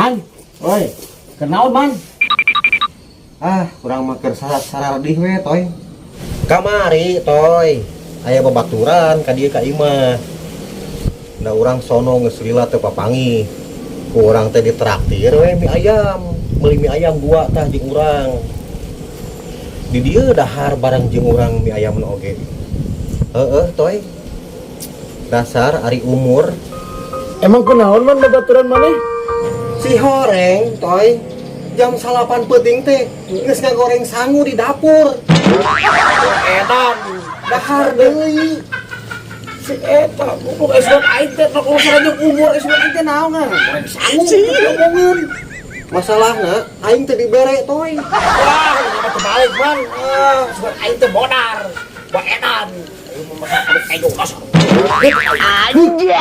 Man, oi, kenaon man? Kurang maker sarar di we toy. Kamari toy. Aya babaturan ka dieu ka imah. Da urang sono geus lila teu papangi. Ku urang teh ditraktir we mie ayam. Meuli mie ayam 2 tah jeung urang. Di dieu dahar bareng jeung urang mie ayam oge. Toy. Dasar ari umur Emang kenaon man babaturan maneh? si horeng toy. Jam 8 peuting teh geus ngagoreng sangu di dapur. Edan, Dahar deui. si eta kudu esot aing teh kalau sareng umur esot aing teh naon nah? Sangu ngomongin. Masalahna aing teh dibere toy. Wah, kenapa terbalik man? Esot aing teh bodar. Ba edan. Aing mah masak kayu kosong. Anjir.